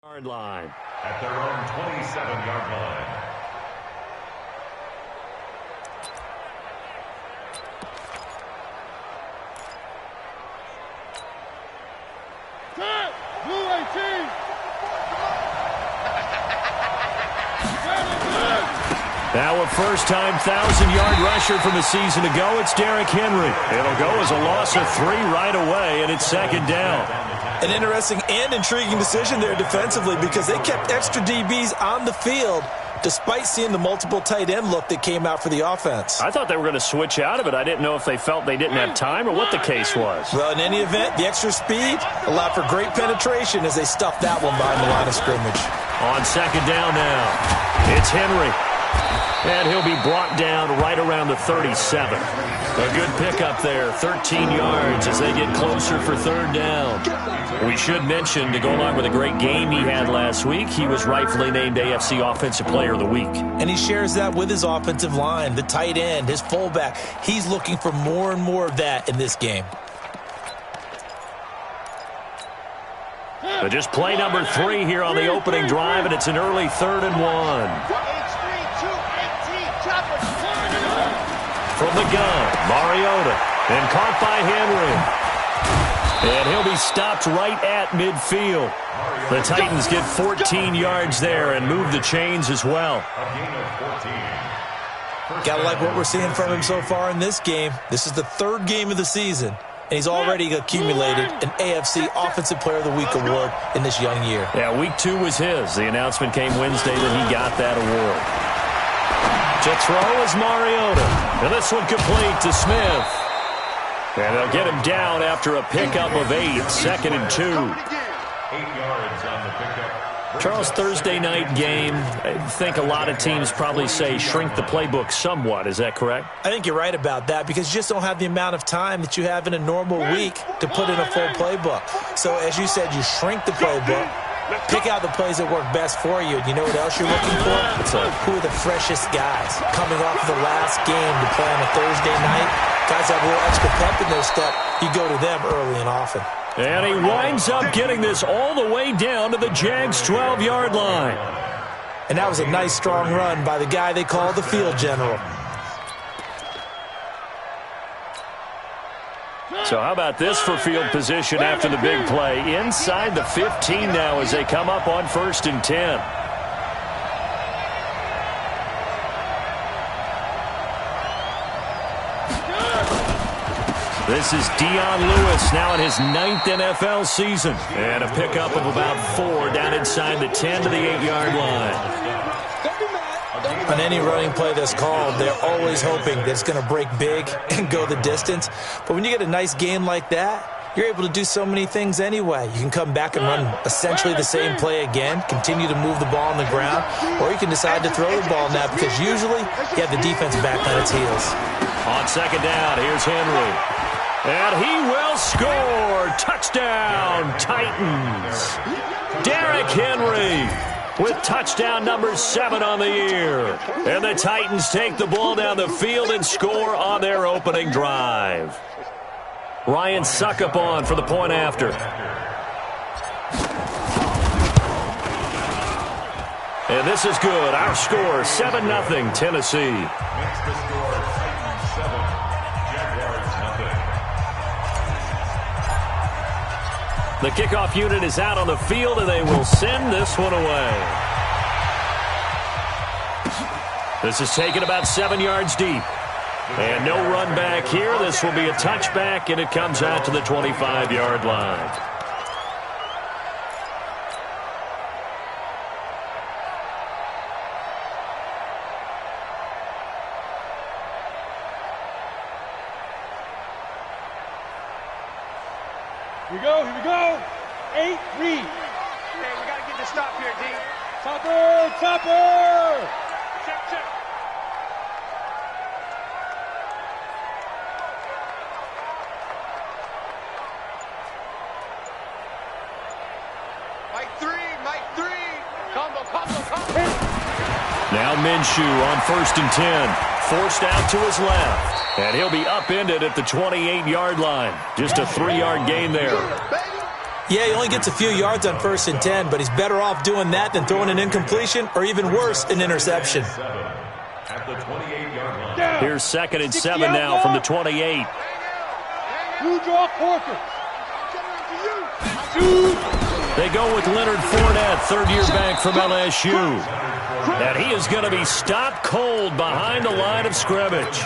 Yard line. At their own 27-yard line. Now a first-time 1,000-yard rusher from a season ago. It's Derrick Henry. It'll go as a loss of 3 right away, and it's second down. An interesting and intriguing decision there defensively because they kept extra DBs on the field despite seeing the multiple tight end look that came out for the offense. I thought they were going to switch out of it. I didn't know if they felt they didn't have time or what the case was. Well, in any event, the extra speed allowed for great penetration as they stuffed that one behind the line of scrimmage. On second down now, it's Henry. And he'll be brought down right around the 37. A good pickup there, 13 yards as they get closer for third down. We should mention, to go along with a great game he had last week, he was rightfully named AFC Offensive Player of the Week. And he shares that with his offensive line, the tight end, his fullback. He's looking for more and more of that in this game. But just play number 3 here on the opening drive, and it's an early 3rd and 1. From the gun, Mariota, and caught by Henry. And he'll be stopped right at midfield. The Titans get 14 yards there and move the chains as well. Gotta like what we're seeing from him so far in this game. This is the 3rd game of the season, and he's already accumulated an AFC Offensive Player of the Week award in this young year. Yeah, week 2 was his. The announcement came Wednesday that he got that award. To throw is Mariota. And this one complete to Smith. And they'll get him down after a pickup of 8, 2nd and 2. 8 yards on the pickup. Charles, Thursday night game, I think a lot of teams probably say shrink the playbook somewhat. Is that correct? I think you're right about that because you just don't have the amount of time that you have in a normal week to put in a full playbook. So, as you said, you shrink the playbook. Pick out the plays that work best for you. You know what else you're looking for? Who are the freshest guys coming off of the last game to play on a Thursday night? Guys have a little extra pep in their step. You go to them early and often. And he winds up getting this all the way down to the Jags' 12-yard line. And that was a nice, strong run by the guy they call the field general. So how about this for field position after the big play? Inside the 15 now as they come up on 1st and 10. This is Dion Lewis now in his 9th NFL season. And a pickup of about 4 down inside the 10 to the 8-yard line. On any running play that's called, they're always hoping that it's going to break big and go the distance. But when you get a nice game like that, you're able to do so many things anyway. You can come back and run essentially the same play again, continue to move the ball on the ground, or you can decide to throw the ball now because usually you have the defense back on its heels. On second down, here's Henry. And he will score. Touchdown, Titans. Derrick Henry with touchdown number 7 on the year. And the Titans take the ball down the field and score on their opening drive. Ryan Suckup on for the point after. And this is good. Our score, 7-0 Tennessee. Makes the score Titans 7, Jaguars 0. The kickoff unit is out on the field, and they will send this one away. This is taken about 7 yards deep. And no run back here. This will be a touchback, and it comes out to the 25-yard line. Here we go. 8, read. Okay, we got to get the stop here, D. Chopper! Check. Mike 3. Combo. Now Minshew on 1st and 10. Forced out to his left. And he'll be upended at the 28-yard line. Just a 3-yard gain there. Yeah, he only gets a few yards on 1st and 10, but he's better off doing that than throwing an incompletion or even worse, an interception. At the 28-yard line. Here's 2nd and 7 now from the 28. You draw quarters. They go with Leonard Fournette, third-year back from LSU. And he is going to be stopped cold behind the line of scrimmage.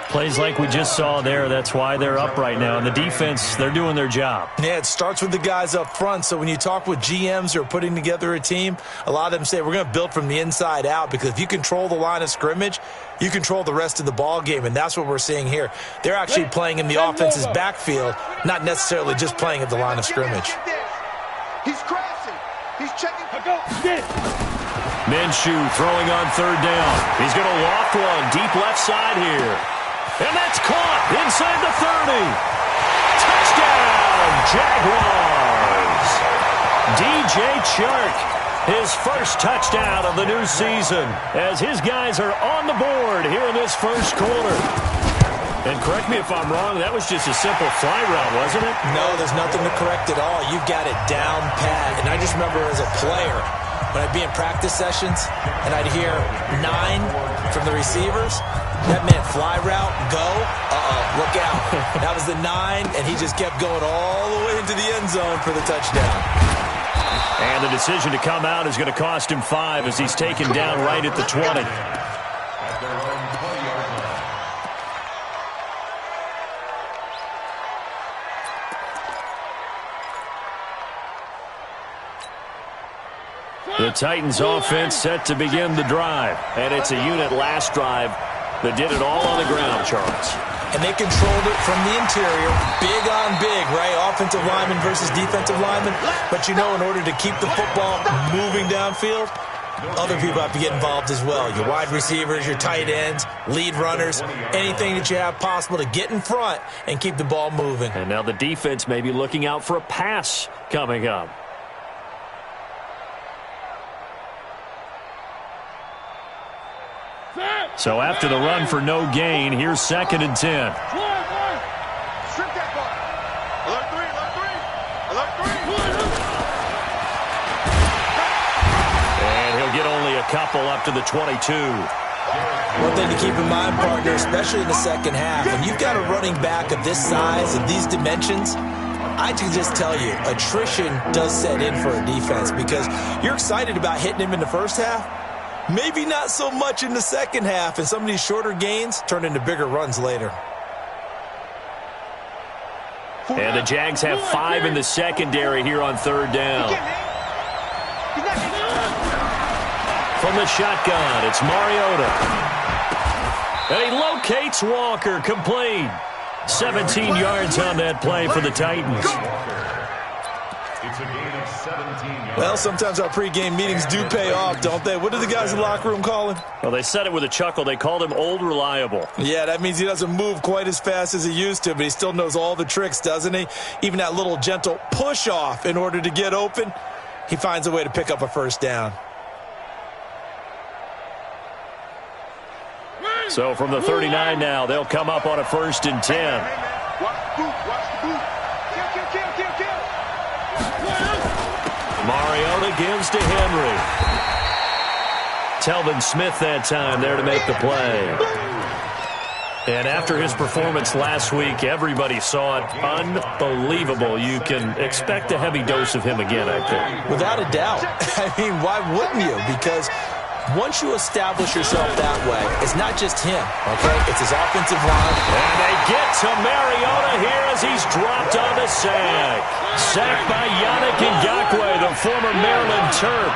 Plays like we just saw there. That's why they're up right now. And the defense, they're doing their job. Yeah, it starts with the guys up front. So when you talk with GMs who are putting together a team, a lot of them say we're going to build from the inside out, because if you control the line of scrimmage, you control the rest of the ball game, and that's what we're seeing here. They're actually playing in the offense's backfield, not necessarily just playing at the line of scrimmage. He's crashing. He's checking. Go. Get. Minshew throwing on 3rd down. He's going to loft one deep left side here. And that's caught inside the 30. Touchdown, Jaguars. DJ Chark, his first touchdown of the new season, as his guys are on the board here in this first quarter. And correct me if I'm wrong, that was just a simple fly route, wasn't it? No, there's nothing to correct at all. You've got it down pat. And I just remember as a player, when I'd be in practice sessions and I'd hear 9 from the receivers, that meant fly route, go, look out. That was the 9, and he just kept going all the way into the end zone for the touchdown. And the decision to come out is going to cost him 5 as he's taken down right at the 20. At their own 20-yard line. The Titans offense set to begin the drive. And it's a unit last drive that did it all on the ground, Charles. And they controlled it from the interior, big on big, right? Offensive lineman versus defensive lineman. But you know, in order to keep the football moving downfield, other people have to get involved as well. Your wide receivers, your tight ends, lead runners, anything that you have possible to get in front and keep the ball moving. And now the defense may be looking out for a pass coming up. So after the run for no gain, here's 2nd and 10. Strip that ball. Alert 3. And he'll get only a couple up to the 22. One thing to keep in mind, partner, especially in the second half, when you've got a running back of this size and these dimensions, I can just tell you, attrition does set in for a defense, because you're excited about hitting him in the first half. Maybe not so much in the second half, and some of these shorter gains turn into bigger runs later. And the Jags have 5 in the secondary here on 3rd down. From the shotgun, it's Mariota. And he locates Walker, complete. 17 yards on that play for the Titans. It's a gain of 17 yards. Well, sometimes our pregame meetings do pay off, don't they? What do the guys in the locker room call him? Well, they said it with a chuckle. They called him Old Reliable. Yeah, that means he doesn't move quite as fast as he used to, but he still knows all the tricks, doesn't he? Even that little gentle push-off in order to get open, he finds a way to pick up a first down. So from the 39 now, they'll come up on a 1st and 10. Watch the boot. Kill. Mariota gives to Henry. Telvin Smith that time there to make the play. And after his performance last week, everybody saw it. Unbelievable. You can expect a heavy dose of him again, I think. Without a doubt. I mean, why wouldn't you? Because once you establish yourself that way, it's not just him, okay? It's his offensive line. And they get to Mariota here as he's dropped on the sack. Sacked by Yannick Ngakoue, the former Maryland Terp.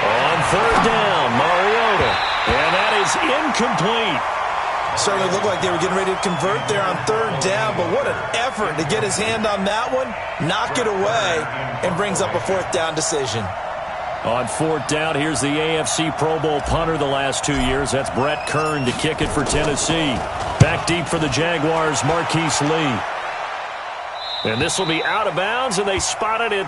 On 3rd down, Mariota. And that is incomplete. Certainly looked like they were getting ready to convert there on 3rd down, but what an effort to get his hand on that one, knock it away, and brings up a 4th down decision. On 4th down, here's the AFC Pro Bowl punter the last 2 years. That's Brett Kern to kick it for Tennessee. Back deep for the Jaguars, Marquise Lee. And this will be out of bounds, and they spotted it.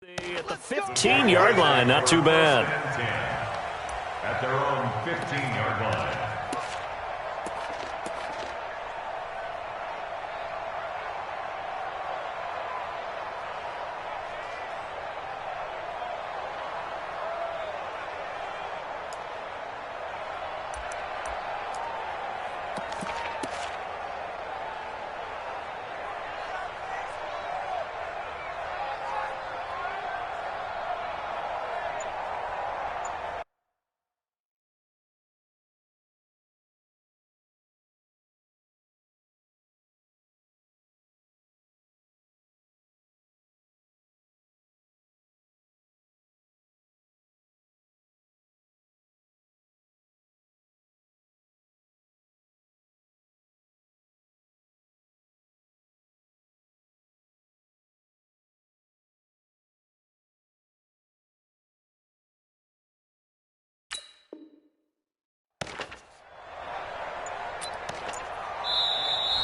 At the 15-yard line, not too bad. At their own 15-yard line.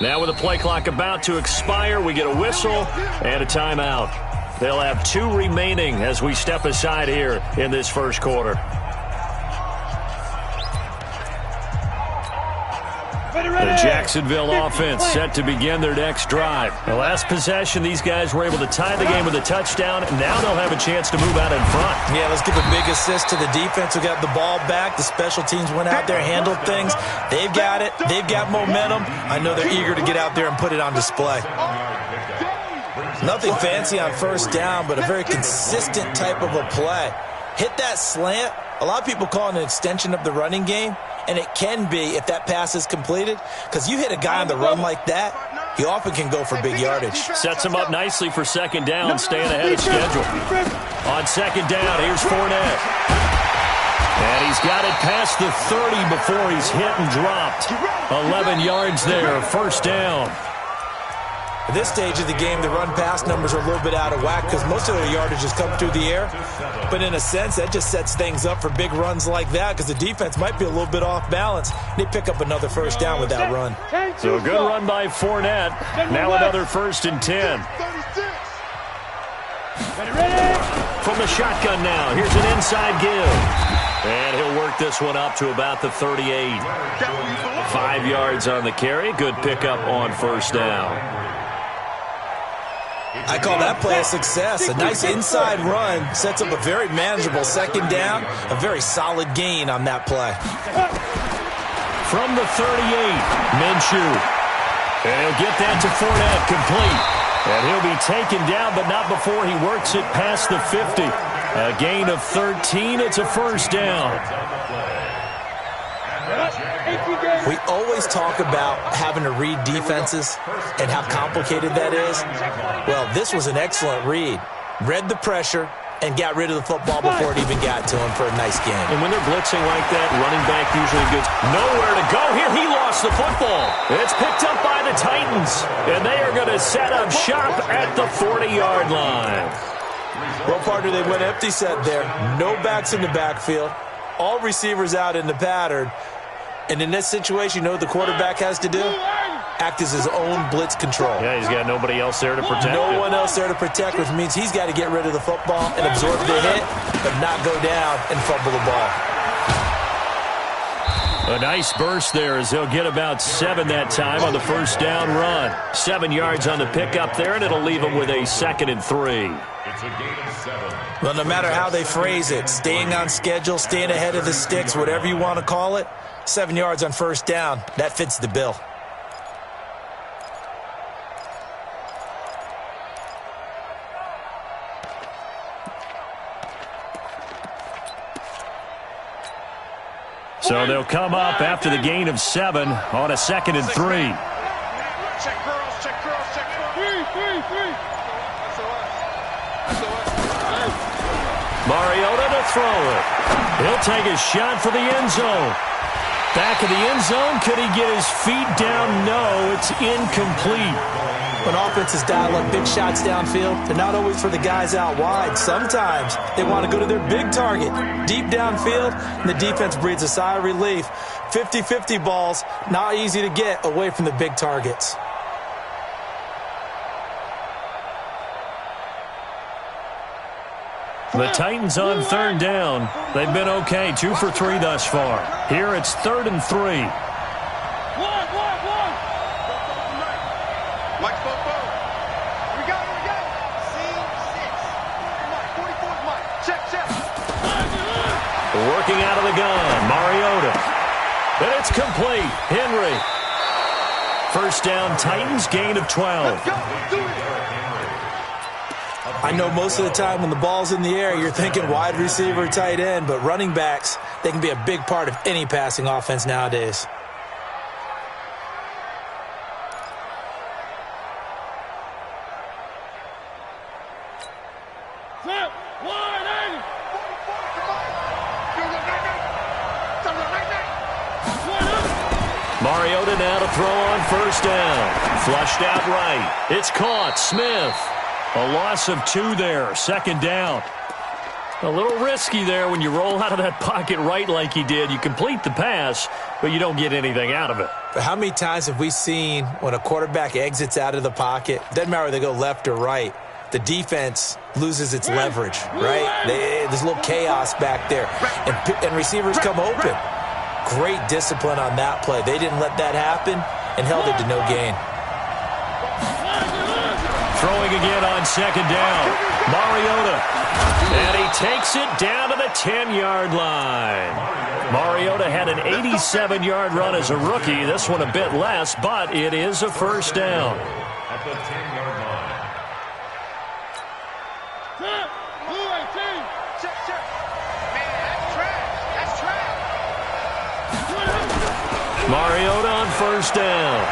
Now with the play clock about to expire, we get a whistle and a timeout. They'll have 2 remaining as we step aside here in this first quarter. The Jacksonville offense set to begin their next drive. The last possession, these guys were able to tie the game with a touchdown, and now they'll have a chance to move out in front. Yeah, let's give a big assist to the defense who got the ball back. The special teams went out there, handled things. They've got it. They've got momentum. I know they're eager to get out there and put it on display. Nothing fancy on first down, but a very consistent type of a play. Hit that slant. A lot of people call it an extension of the running game. And it can be if that pass is completed, because you hit a guy on the run like that, he often can go for big yardage. Sets him up nicely for second down, staying ahead of schedule. On second down, here's Fournette. And he's got it past the 30 before he's hit and dropped. 11 yards there, first down. At this stage of the game, the run-pass numbers are a little bit out of whack because most of their yardage has come through the air. But in a sense, that just sets things up for big runs like that because the defense might be a little bit off balance. They pick up another first down with that run. So a good run by Fournette. Now another 1st and 10. From the shotgun now, here's an inside give. And he'll work this one up to about the 38. 5 yards on the carry. Good pickup on first down. I call that play a success. A nice inside run sets up a very manageable second down. A very solid gain on that play. From the 38, Minshew. And he'll get that to Fournette, complete. And he'll be taken down, but not before he works it past the 50. A gain of 13. It's a first down. We always talk about having to read defenses and how complicated that is. Well, this was an excellent read. Read the pressure and got rid of the football before it even got to him for a nice game. And when they're blitzing like that, running back usually gets nowhere to go. Here, he lost the football. It's picked up by the Titans, and they are going to set up shop at the 40-yard line. Well, partner, they went empty set there. No backs in the backfield. All receivers out in the pattern. And in this situation, you know what the quarterback has to do? Act as his own blitz control. Yeah, he's got nobody else there to protect him. No one else there to protect, which means he's got to get rid of the football and absorb the hit, but not go down and fumble the ball. A nice burst there as he'll get about 7 that time on the first down run. 7 yards on the pickup there, and it'll leave him with a 2nd and 3. It's a gain of 7. Well, no matter how they phrase it, staying on schedule, staying ahead of the sticks, whatever you want to call it, 7 yards on first down, that fits the bill. So they'll come up after the gain of 7 on a 2nd and 3. Check girls, check girls, check girls. Three. Mariota to throw it. He'll take a shot for the end zone. Back of the end zone. Could he get his feet down? No, it's incomplete. When offenses dial up big shots downfield, they're not always for the guys out wide. Sometimes they want to go to their big target, deep downfield, and the defense breathes a sigh of relief. 50-50 balls, not easy to get away from the big targets. The Titans on third down. They've been okay, 2 for 3 thus far. Here it's 3rd and 3. Mike, boom. We got it. C6. Mike, 44's Mike. Check. Working out of the gun, Mariota. And it's complete. Henry. First down, Titans, gain of 12. Let's go. Do it. I know most of the time when the ball's in the air, you're thinking wide receiver, tight end, but running backs, they can be a big part of any passing offense nowadays. Mariota now to throw on first down. Flushed out right. It's caught. Smith. A loss of 2 there. 2nd down. A little risky there when you roll out of that pocket right like he did. You complete the pass, but you don't get anything out of it. But how many times have we seen when a quarterback exits out of the pocket, doesn't matter whether they go left or right, the defense loses its leverage, right? There's a little chaos back there, and receivers come open. Great discipline on that play. They didn't let that happen and held it to no gain. Throwing again on 2nd down. Mariota. And he takes it down to the 10-yard line. Mariota had an 87-yard run as a rookie. This one a bit less, but it is a first down. At the 10-yard line. Check. Man, that's trash. Mariota on first down.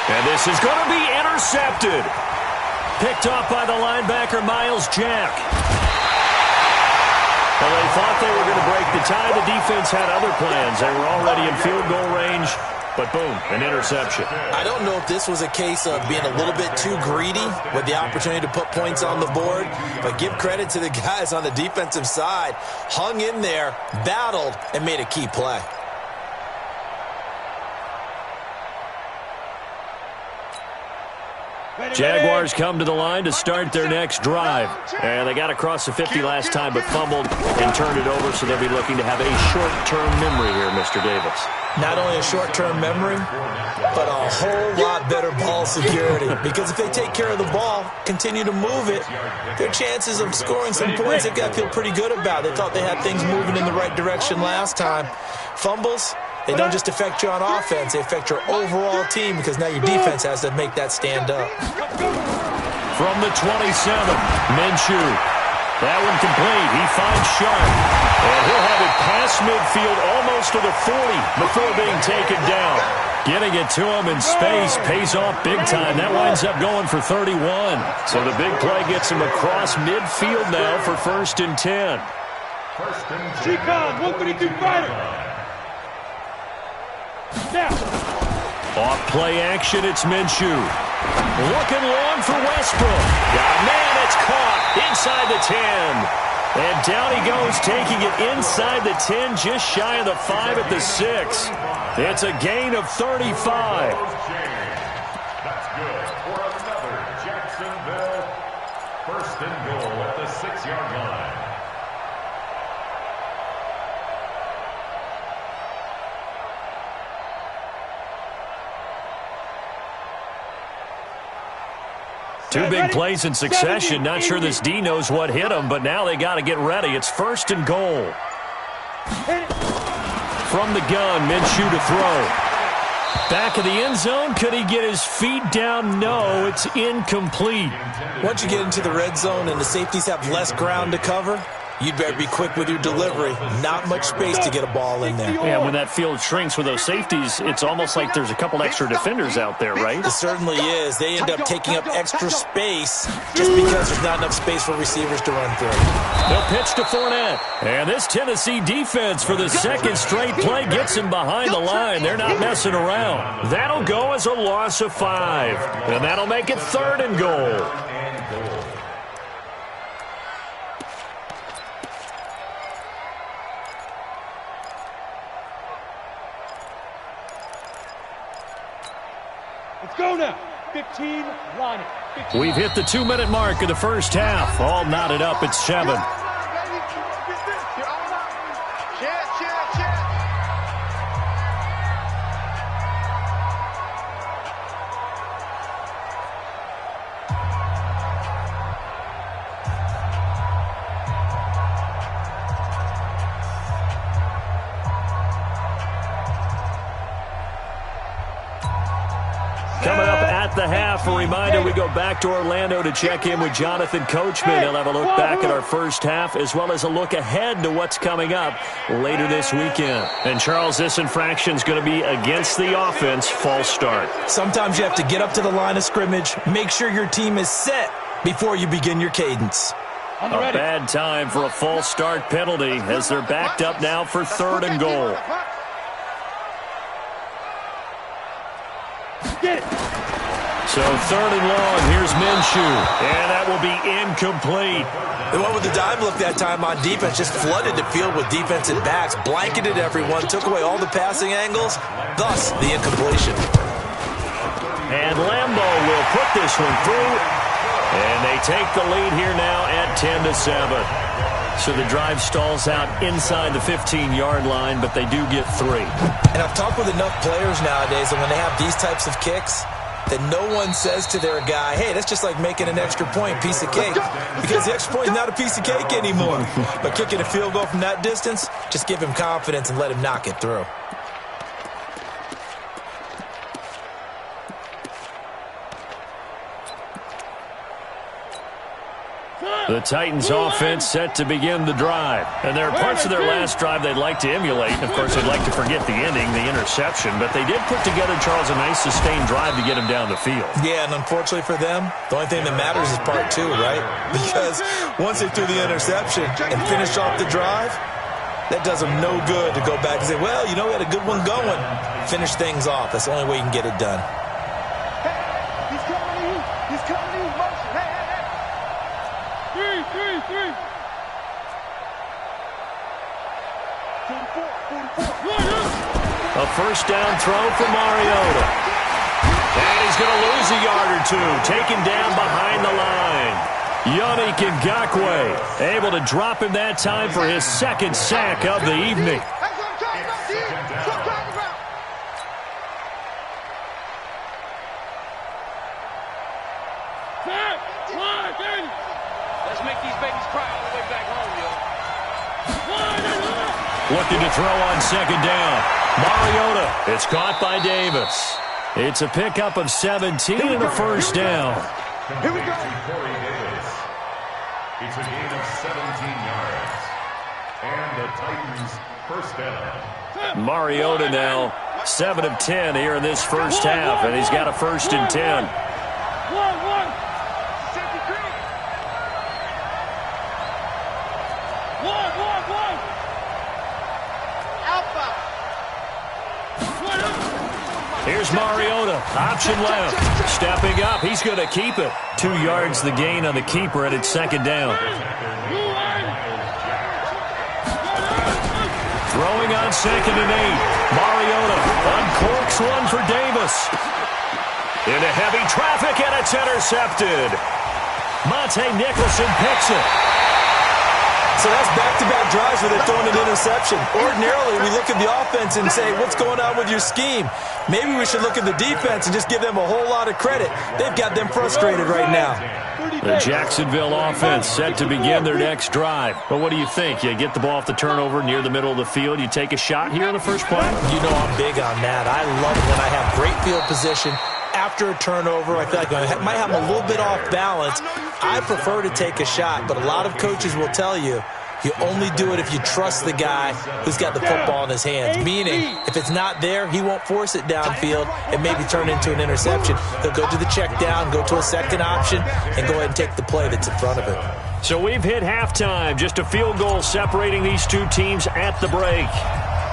And this is going to be intercepted. Picked off by the linebacker, Miles Jack. Well, they thought they were going to break the tie. The defense had other plans. They were already in field goal range, but boom, an interception. I don't know if this was a case of being a little bit too greedy with the opportunity to put points on the board, but give credit to the guys on the defensive side. Hung in there, battled, and made a key play. Jaguars come to the line to start their next drive. And they got across the 50 last time, but fumbled and turned it over, so they'll be looking to have a short-term memory here, Mr. Davis. Not only a short-term memory, but a whole lot better ball security. Because if they take care of the ball, continue to move it, their chances of scoring some points, they've got to feel pretty good about. They thought they had things moving in the right direction last time. Fumbles, they don't just affect you on offense, they affect your overall team because now your defense has to make that stand up. From the 27, Minshew. That one complete. He finds Sharp. And he'll have it past midfield almost to the 40 before being taken down. Getting it to him in space pays off big time. That winds up going for 31. So the big play gets him across midfield now for 1st and 10. First and 10. G-Con, 132 fighter. Now. Off play action, it's Minshew. Looking long for Westbrook. Man, it's caught inside the 10. And down he goes, taking it inside the 10, just shy of the 5 at the 6. It's a gain of 35. That's good for another Jacksonville. First and goal at the 6-yard line. Two big plays in succession. Not sure this D knows what hit him, but now they got to get ready. It's 1st and goal. From the gun, Minshew to throw. Back of the end zone. Could he get his feet down? No, it's incomplete. Once you get into the red zone and the safeties have less ground to cover, you'd better be quick with your delivery. Not much space to get a ball in there. Yeah, when that field shrinks with those safeties, it's almost like there's a couple extra defenders out there, right? It certainly is. They end up taking up extra space just because there's not enough space for receivers to run through. They'll pitch to Fournette. And this Tennessee defense for the 2nd straight play gets him behind the line. They're not messing around. That'll go as a loss of 5. And that'll make it 3rd and goal. Let's go now. 15, line it. We've hit the 2-minute mark of the first half. All knotted up at 7. Coming up at the half, a reminder, we go back to Orlando to check in with Jonathan Coachman. He'll have a look back at our first half as well as a look ahead to what's coming up later this weekend. And, Charles, this infraction is going to be against the offense, false start. Sometimes you have to get up to the line of scrimmage, make sure your team is set before you begin your cadence. A bad time for a false start penalty as they're backed up now for 3rd and goal. So 3rd and long, here's Minshew, and that will be incomplete. They went with the dime look that time on defense, just flooded the field with defensive backs, blanketed everyone, took away all the passing angles, thus the incompletion. And Lambeau will put this one through, and they take the lead here now at 10-7. So the drive stalls out inside the 15-yard line, but they do get 3. And I've talked with enough players nowadays that when they have these types of kicks, that no one says to their guy, hey, that's just like making an extra point, piece of cake. Because the extra point is not a piece of cake anymore. But kicking a field goal from that distance, just give him confidence and let him knock it through. The Titans offense set to begin the drive. And there are parts of their last drive they'd like to emulate. Of course, they'd like to forget the ending, the interception. But they did put together, Charles, a nice sustained drive to get him down the field. Yeah, and unfortunately for them, the only thing that matters is part 2, right? Because once they threw the interception and finished off the drive, that does them no good to go back and say, well, you know, we had a good one going. Finish things off. That's the only way you can get it done. Hey, he's coming to you. He's coming to you. Motion. Hey, hey, hey. 3. 44. A first down throw for Mariota. And he's going to lose a yard or 2. Taken down behind the line. Yannick Ngakoue able to drop him that time for his 2nd sack of the evening. That's what I'm talking about, dude. That's what I'm talking about. Let's make these babies cry all the way back home, yo. Looking to throw on 2nd down. Mariota. It's caught by Davis. It's a pickup of 17 and a first down. Here we go. Corey Davis. It's a gain of 17 yards. And the Titans first down. Mariota now 7 of 10 here in this first half, and he's got a 1st and 10. Here's Mariota, option left, stepping up, he's going to keep it. 2 yards the gain on the keeper, and it's 2nd down. Throwing on 2nd and 8, Mariota uncorks one for Davis. Into heavy traffic, and it's intercepted. Monte Nicholson picks it. So that's back-to-back drives where they're throwing an interception. Ordinarily, we look at the offense and say, what's going on with your scheme? Maybe we should look at the defense and just give them a whole lot of credit. They've got them frustrated right now. The Jacksonville offense set to begin their next drive. But what do you think? You get the ball off the turnover near the middle of the field. You take a shot here in the first play? You know I'm big on that. I love when I have great field position. After a turnover, I feel like I might have a little bit off balance. I prefer to take a shot, but a lot of coaches will tell you, you only do it if you trust the guy who's got the football in his hands. Meaning, if it's not there, he won't force it downfield and maybe turn into an interception. He'll go to the check down, go to a second option, and go ahead and take the play that's in front of him. So we've hit halftime. Just a field goal separating these two teams at the break.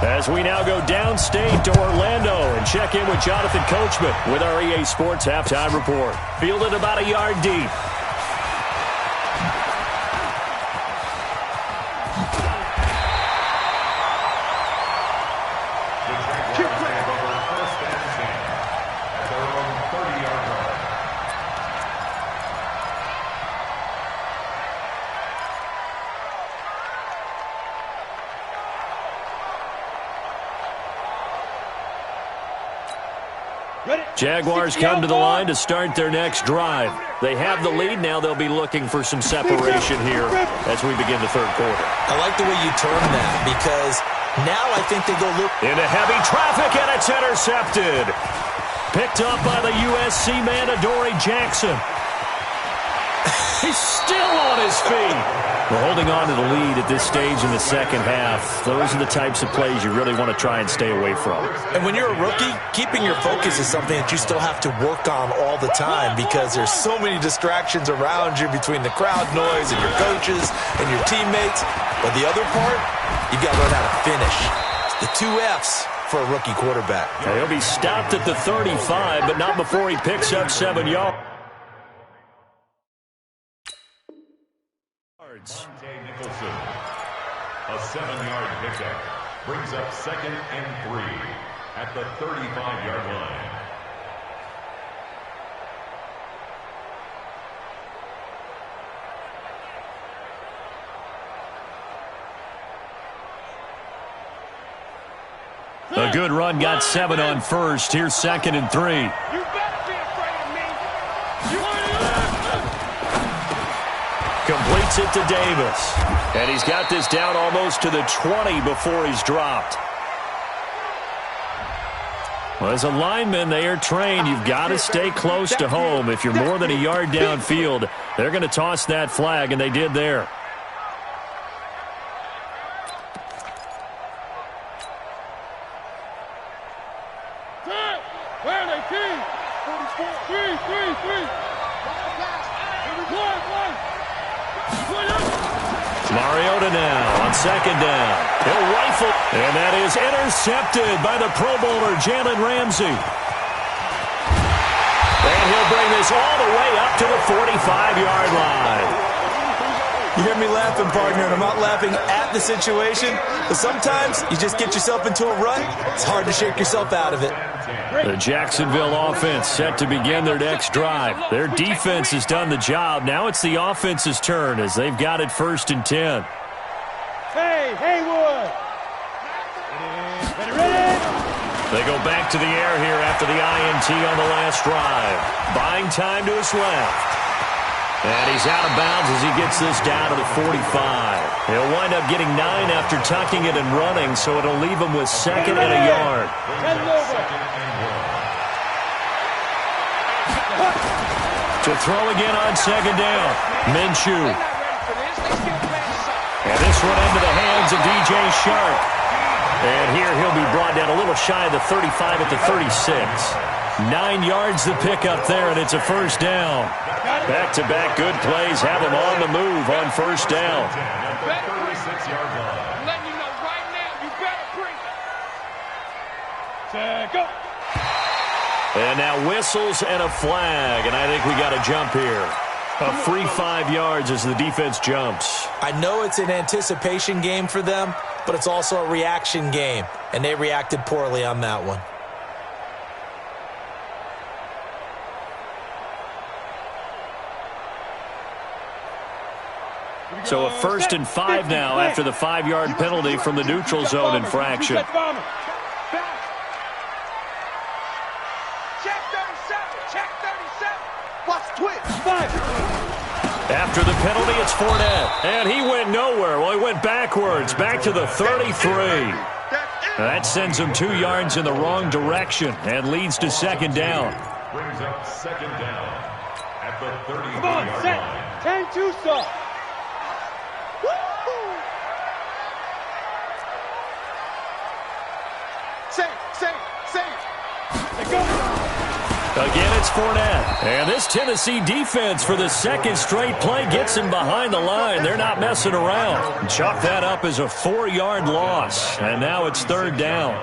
As we now go downstate to Orlando and check in with Jonathan Coachman with our EA Sports Halftime Report. Fielded about a yard deep. Jaguars come to the line to start their next drive. They have the lead. Now they'll be looking for some separation here as we begin the third quarter. I like the way you term that because now I think they go look into heavy traffic, and it's intercepted. Picked up by the USC man, Adoree Jackson. He's still on his feet. We're holding on to the lead at this stage in the second half. Those are the types of plays you really want to try and stay away from. And when you're a rookie, keeping your focus is something that you still have to work on all the time because there's so many distractions around you between the crowd noise and your coaches and your teammates. But the other part, you've got to learn how to finish. The 2 F's for a rookie quarterback. Now, he'll be stopped at the 35, but not before he picks up 7 yards. Nicholson, a 7-yard pickup, brings up 2nd and 3 at the 35-yard line. A good run got 7 on first. Here's 2nd and 3. You better be afraid of me. Completes it to Davis. And he's got this down almost to the 20 before he's dropped. Well, as a lineman, they are trained. You've got to stay close to home. If you're more than a yard downfield, they're going to toss that flag, and they did there. Where are they, team? 3. Mariota now on 2nd down. He'll rifle. And that is intercepted by the Pro Bowler, Jalen Ramsey. And he'll bring this all the way up to the 45-yard line. You hear me laughing, partner, and I'm not laughing at the situation, but sometimes you just get yourself into a rut. It's hard to shake yourself out of it. The Jacksonville offense set to begin their next drive. Their defense has done the job. Now it's the offense's turn as they've got it 1st and 10. Hey, Haywood. Ready. They go back to the air here after the INT on the last drive. Buying time to his left. And he's out of bounds as he gets this down to the 45. He'll wind up getting 9 after tucking it and running, so it'll leave him with 2nd and a yard. To throw again on 2nd down. Minshew. And this one into the hands of DJ Shark. And here he'll be brought down a little shy of the 35 at the 36. 9 yards to pick up there, and it's a 1st down. Back-to-back good plays have him on the move on 1st down. I'm letting you know right now, you better bring it. Go. And now whistles and a flag, and I think we got a jump here. A free 5 yards as the defense jumps. I know it's an anticipation game for them, but it's also a reaction game, and they reacted poorly on that one. So a 1st and 5 now after the 5-yard penalty from the neutral zone infraction. Check 37. Watch twitch. After the penalty, it's Fournette. And he went nowhere. Well, he went backwards, back to the 33. That sends him 2 yards in the wrong direction and leads to 2nd down. Brings up 2nd down at the 35-yard Come on, set. line. 10-2 stop. Again, it's Fournette. And this Tennessee defense for the 2nd straight play gets him behind the line. They're not messing around. Chalk that up as a 4-yard loss. And now it's 3rd down.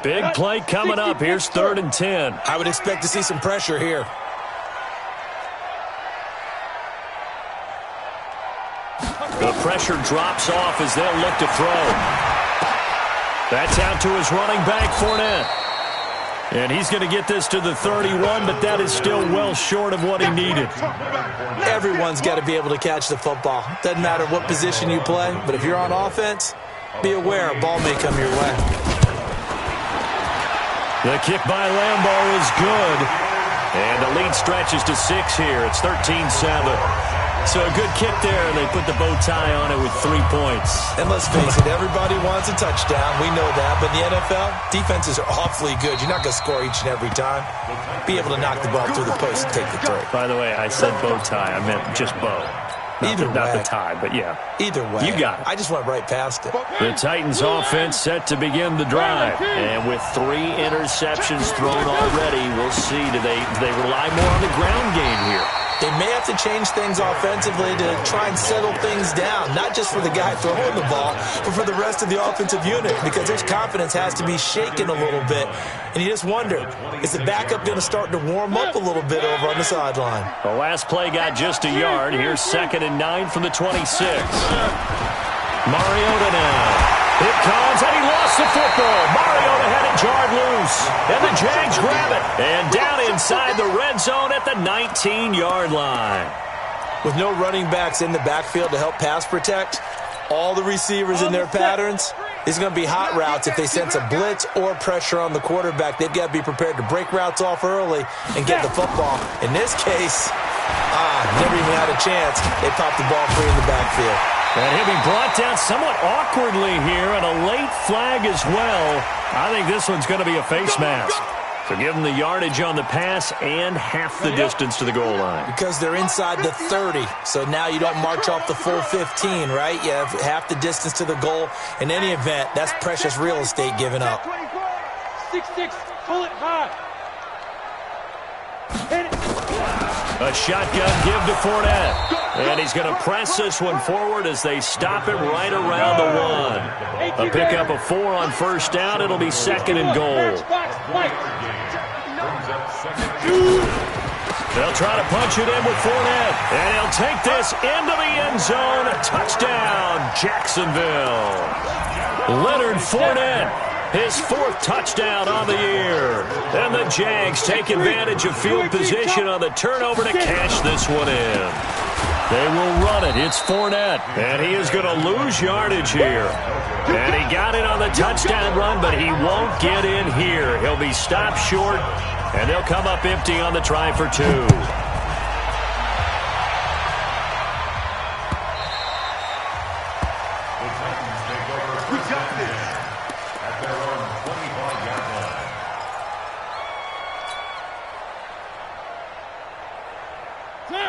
Big play coming up. Here's 3rd and 10. I would expect to see some pressure here. The pressure drops off as they'll look to throw. That's out to his running back, Fournette. And he's going to get this to the 31, but that is still well short of what he needed. Everyone's got to be able to catch the football. Doesn't matter what position you play, but if you're on offense, be aware a ball may come your way. The kick by Lambo is good. And the lead stretches to 6 here. It's 13-7. So a good kick there, and they put the bow tie on it with 3 points. And let's face it, everybody wants a touchdown. We know that. But in the NFL, defenses are awfully good. You're not going to score each and every time. Be able to knock the ball through the post and take the throw. By the way, I said bow tie. I meant just bow. Not the tie, but yeah. Either way. You got it. I just went right past it. The Titans offense set to begin the drive. And with 3 interceptions thrown already, we'll see. Do they rely more on the ground game here? They may have to change things offensively to try and settle things down, not just for the guy throwing the ball, but for the rest of the offensive unit, because their confidence has to be shaken a little bit. And you just wonder, is the backup going to start to warm up a little bit over on the sideline? The last play got just a yard. Here's 2nd and 9 from the 26. Mariota now. It comes, and he lost the football. Mariota had it jarred loose, and the Jags grab it. And down inside the red zone at the 19-yard line. With no running backs in the backfield to help pass protect, all the receivers in their patterns, it's going to be hot routes. If they sense a blitz or pressure on the quarterback, they've got to be prepared to break routes off early and get the football. In this case, never even had a chance. They popped the ball free in the backfield. And he'll be brought down somewhat awkwardly here, and a late flag as well. I think this one's going to be a face mask. So give them the yardage on the pass and half the distance to the goal line. Because they're inside the 30, so now you don't march off the full 15, right? You have half the distance to the goal. In any event, that's precious real estate given up. 6-6, pull it high. Hit it. A shotgun give to Fournette. And he's going to press this one forward as they stop it right around the 1. A pickup of 4 on first down. It'll be 2nd and goal. They'll try to punch it in with Fournette. And he'll take this into the end zone. A touchdown, Jacksonville. Leonard Fournette. His 4th touchdown on the year. And the Jags take advantage of field position on the turnover to cash this one in. They will run it. It's Fournette. And he is going to lose yardage here. And he got it on the touchdown run, but he won't get in here. He'll be stopped short, and they'll come up empty on the try for 2.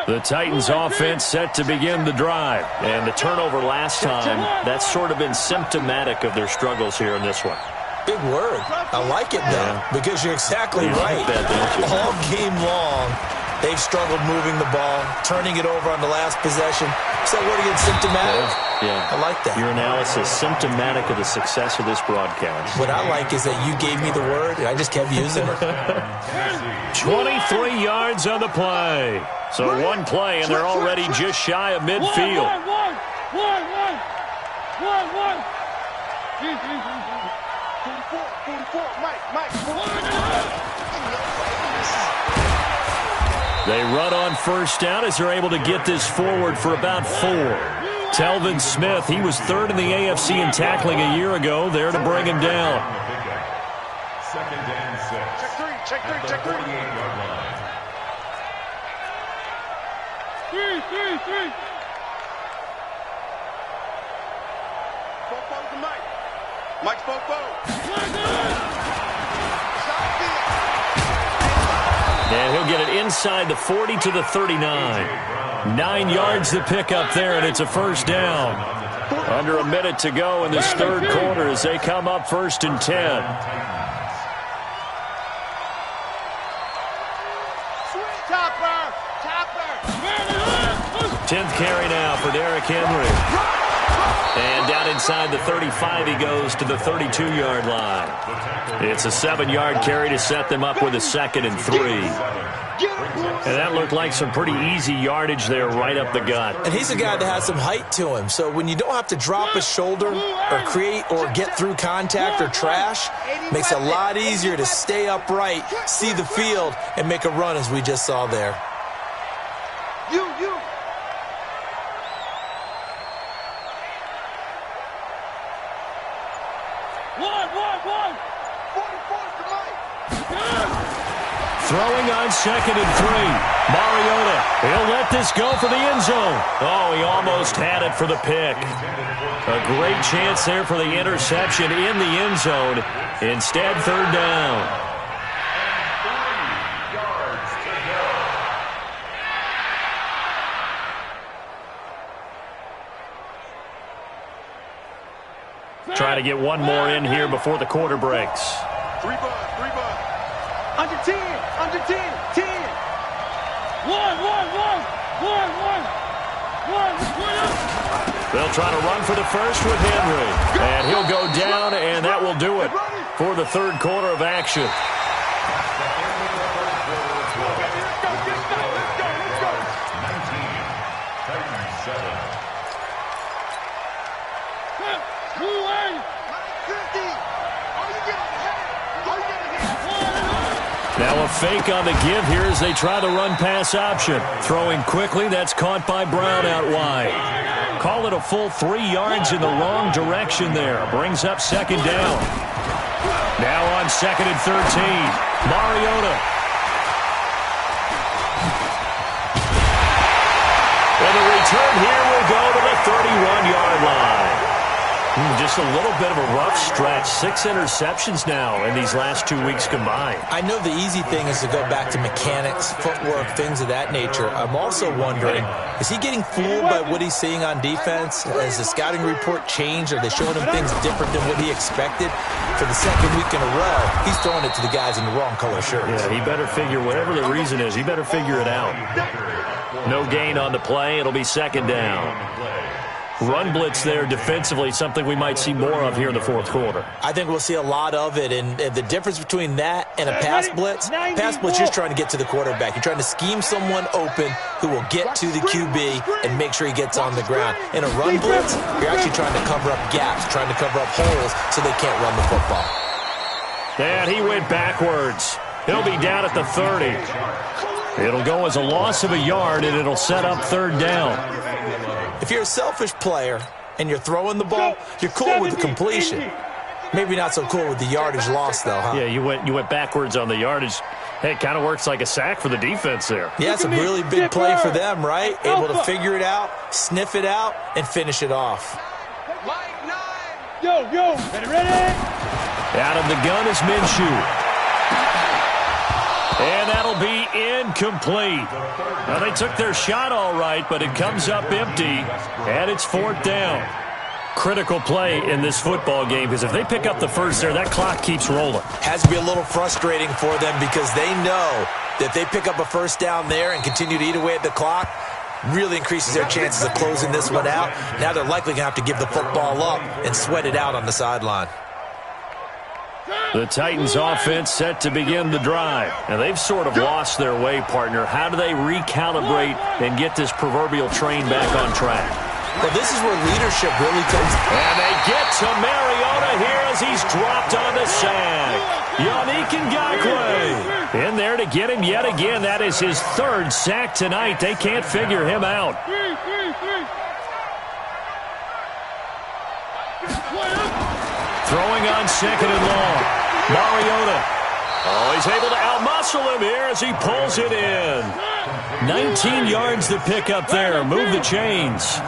The Titans offense set to begin the drive. And the turnover last time, that's sort of been symptomatic of their struggles here in this one. Big word. I like it, though, because you're exactly right. All game long, they've struggled moving the ball, turning it over on the last possession. Is that word again, symptomatic? Yeah. I like that. Your analysis, symptomatic of the success of this broadcast. What I like is that you gave me the word, and I just kept using it. 23 yards on the play. So 1 play, and they're already just shy of midfield. One. 44, Mike. They run on first down as they're able to get this forward for about 4. Telvin Smith, he was 3rd in the AFC in tackling a year ago, there to bring him down. 2nd and 6. Check 3. 48-yard line. 3. Fofo to Mike. Mike's Fofo. And he'll get it inside the 40 to the 39. 9 yards to pick up there, and it's a first down. Under a minute to go in this 3rd quarter as they come up 1st and 10. 10th carry now for Derrick Henry. And down inside the 35, he goes to the 32-yard line. It's a 7-yard carry to set them up with a 2nd and 3. And that looked like some pretty easy yardage there right up the gut. And he's a guy that has some height to him. So when you don't have to drop a shoulder or create or get through contact or trash, makes it a lot easier to stay upright, see the field, and make a run as we just saw there. You. 1. 44 to Mike. Throwing on 2nd and 3. Mariota, he'll let this go for the end zone. Oh, he almost had it for the pick. A great chance there for the interception in the end zone. Instead, 3rd down. Trying to get one more in here before the quarter breaks. 3 bud. Under 10, under 10, 10. 1. They'll try to run for the first with Henry. And he'll go down, and that will do it for the 3rd quarter of action. Now a fake on the give here as they try the run-pass option. Throwing quickly, that's caught by Brown out wide. Call it a full 3 yards in the wrong direction there. Brings up 2nd down. Now on 2nd and 13. Mariota. And the return here will go to the 31-yard line. Just a little bit of a rough stretch. 6 interceptions now in these last 2 weeks combined. I know the easy thing is to go back to mechanics, footwork, things of that nature. I'm also wondering, is he getting fooled by what he's seeing on defense? Has the scouting report changed? Are they showing him things different than what he expected? For the 2nd week in a row, he's throwing it to the guys in the wrong color shirts. Yeah, he better figure, whatever the reason is, he better figure it out. No gain on the play. It'll be 2nd down. Run blitz there defensively, something we might see more of here in the 4th quarter. I think we'll see a lot of it, and the difference between that and a pass blitz, you're just trying to get to the quarterback. You're trying to scheme someone open who will get to the QB and make sure he gets on the ground. In a run blitz, you're actually trying to cover up gaps, trying to cover up holes so they can't run the football. And he went backwards. He'll be down at the 30. It'll go as a loss of a yard, and it'll set up 3rd down. If you're a selfish player and you're throwing the ball, you're cool with the completion. Maybe not so cool with the yardage loss, though, huh? Yeah, you went backwards on the yardage. Hey, it kind of works like a sack for the defense there. Yeah, it's a really big play for them, right? Able to figure it out, sniff it out, and finish it off. Yo, ready? Out of the gun is Minshew. And that'll be incomplete. Now, they took their shot all right, but it comes up empty, and it's 4th down. Critical play in this football game, because if they pick up the first there, that clock keeps rolling. Has to be a little frustrating for them because they know that if they pick up a 1st down there and continue to eat away at the clock, really increases their chances of closing this one out. Now they're likely going to have to give the football up and sweat it out on the sideline. The Titans offense set to begin the drive. And they've sort of lost their way, partner. How do they recalibrate and get this proverbial train back on track? Well, this is where leadership really comes. And they get to Mariota here as he's dropped on the sack. Yannick Ngakoue in there to get him yet again. That is his 3rd sack tonight. They can't figure him out. Throwing on 2nd and long. Mariota. Oh, he's able to outmuscle him here as he pulls it in. 19 yards to pick up there. Move the chains.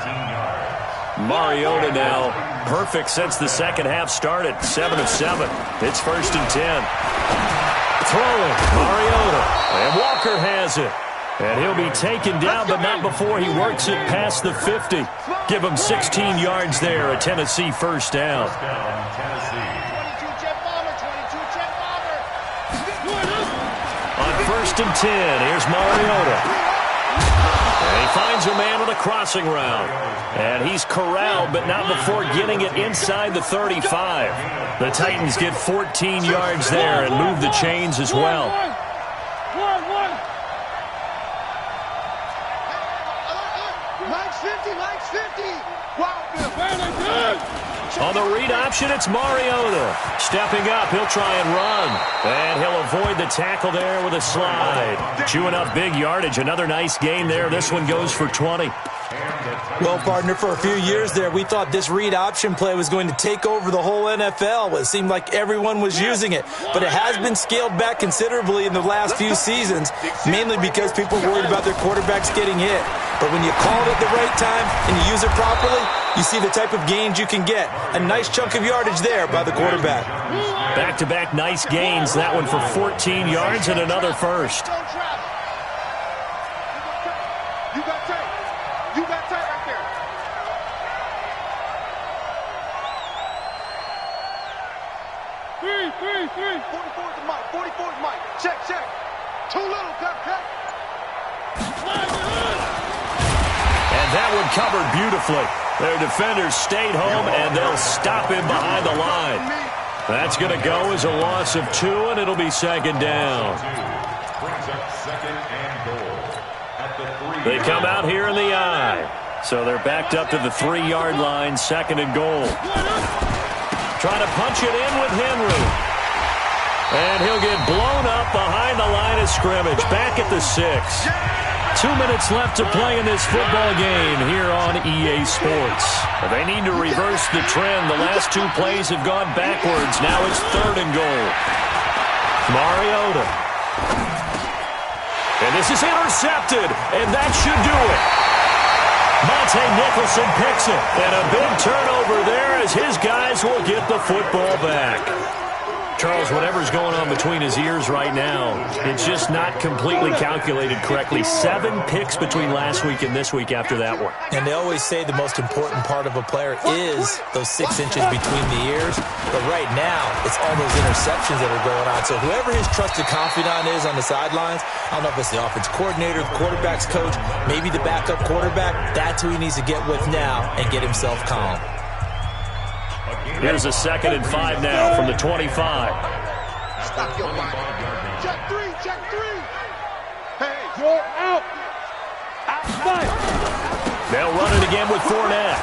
Mariota now perfect since the 2nd half started. 7 of 7. It's 1st and 10. Throwing. Mariota. And Walker has it. And he'll be taken down, but not before he works it past the 50. Give him 16 yards there, a Tennessee 1st down. On 1st and 10, here's Mariota. And he finds a man with a crossing route. And he's corralled, but not before getting it inside the 35. The Titans get 14 yards there and move the chains as well. On the read option, it's Mariota. Stepping up, he'll try and run. And he'll avoid the tackle there with a slide. Chewing up big yardage. Another nice gain there. This one goes for 20. Well, partner, for a few years there, we thought this read option play was going to take over the whole NFL. It seemed like everyone was using it, but it has been scaled back considerably in the last few seasons, mainly because people are worried about their quarterbacks getting hit. But when you call it at the right time and you use it properly, you see the type of gains you can get. A nice chunk of yardage there by the quarterback. Back-to-back nice gains. That one for 14 yards and another first. You got tight. You got tight right there. Three. 44 is the mic. 44 is mic. Check. Too little, cut. And that one covered beautifully. Their defenders stayed home, and they'll stop him behind the line. That's going to go as a loss of 2, and it'll be second down. Brings up second and goal at the 3. They come out here in the I. So they're backed up to the 3-yard line, second and goal. Trying to punch it in with Henry. And he'll get blown up behind the line of scrimmage, back at the 6. 2 minutes left to play in this football game here on EA Sports. They need to reverse the trend. The last 2 plays have gone backwards. Now it's third and goal. Mariota. And this is intercepted, and that should do it. Monte Nicholson picks it, and a big turnover there as his guys will get the football back. Charles, whatever's going on between his ears right now, it's just not completely calculated correctly. 7 picks between last week and this week after that one. And they always say the most important part of a player is those 6 inches between the ears. But right now, it's all those interceptions that are going on. So whoever his trusted confidant is on the sidelines, I don't know if it's the offense coordinator, the quarterback's coach, maybe the backup quarterback, that's who he needs to get with now and get himself calm. Here's a 2nd and 5 now from the 25. Stop your body. Check 3. Hey, You're out. Outside. They'll run it again with Fournette.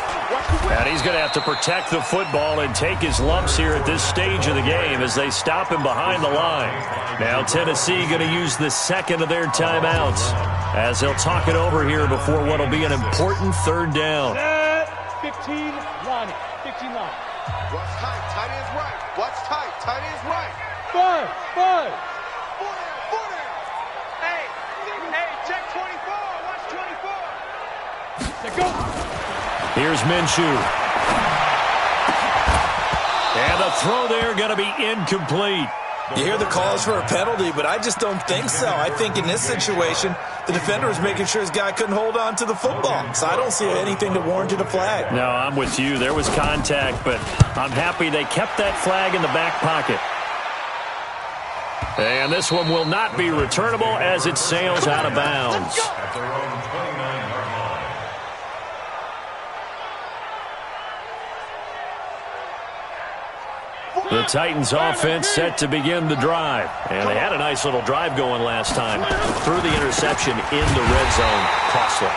And he's going to have to protect the football and take his lumps here at this stage of the game as they stop him behind the line. Now Tennessee going to use the 2nd of their timeouts as they'll talk it over here before what will be an important 3rd down. 15 line. 15 line. Watch tight. Tight ends right. Watch tight. Tight ends right. 5. 4 down. Hey, check 24. Watch 24. Let's go. Here's Minshew. And the throw there going to be incomplete. You hear the calls for a penalty, but I just don't think so. I think in this situation, the defender was making sure his guy couldn't hold on to the football. So I don't see anything that warranted a flag. No, I'm with you. There was contact, but I'm happy they kept that flag in the back pocket. And this one will not be returnable as it sails out of bounds. At their own 29-yard line. The Titans offense set to begin the drive. And they had a nice little drive going last time. Threw the interception in the red zone. Costly.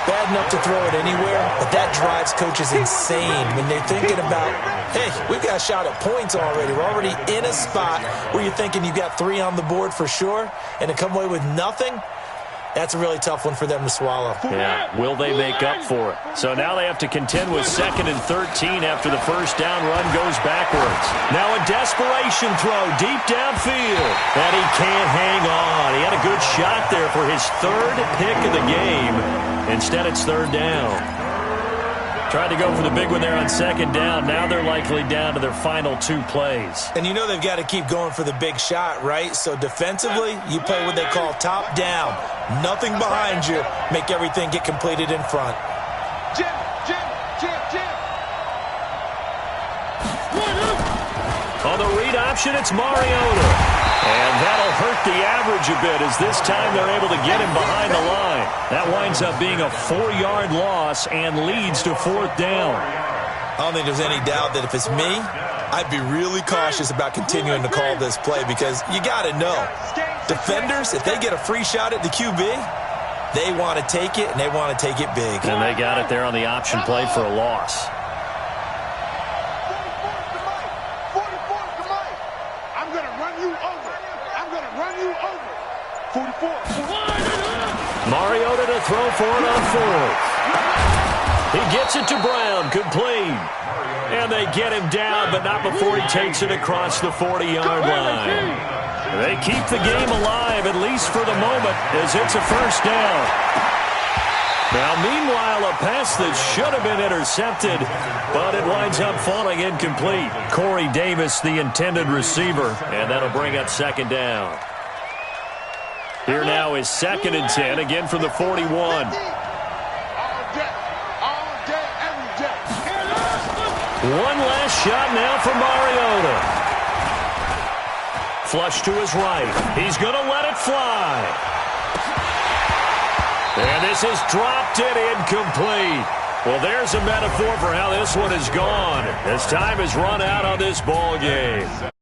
Bad enough to throw it anywhere, but that drives coaches insane when they're thinking about, hey, we've got a shot at points already. We're already in a spot where you're thinking you've got 3 on the board for sure, and to come away with nothing, that's a really tough one for them to swallow. Yeah, will they make up for it? So now they have to contend with 2nd and 13 after the first down run goes backwards. Now a desperation throw deep downfield. And he can't hang on. He had a good shot there for his 3rd pick of the game. Instead, it's 3rd down. Tried to go for the big one there on 2nd down. Now they're likely down to their final 2 plays. And you know they've got to keep going for the big shot, right? So defensively, you play what they call top down. Nothing behind you. Make everything get completed in front. Jim. On the read option, it's Mariota. And that'll hurt the average a bit as this time they're able to get him behind the line. That winds up being a 4-yard loss and leads to 4th down. I don't think there's any doubt that if it's me, I'd be really cautious about continuing to call this play because you got to know, defenders, if they get a free shot at the QB, they want to take it, and they want to take it big. And they got it there on the option play for a loss. Mariota to throw for it on 4th. He gets it to Brown, complete. And they get him down, but not before he takes it across the 40-yard line. They keep the game alive, at least for the moment, as it's a first down. Now, meanwhile, a pass that should have been intercepted, but it winds up falling incomplete. Corey Davis, the intended receiver, and that'll bring up second down. Here now is 2nd and 10, again from the 41. One last shot now for Mariota. Flush to his right. He's going to let it fly. And this has dropped it incomplete. Well, there's a metaphor for how this one has gone as time has run out on this ball game.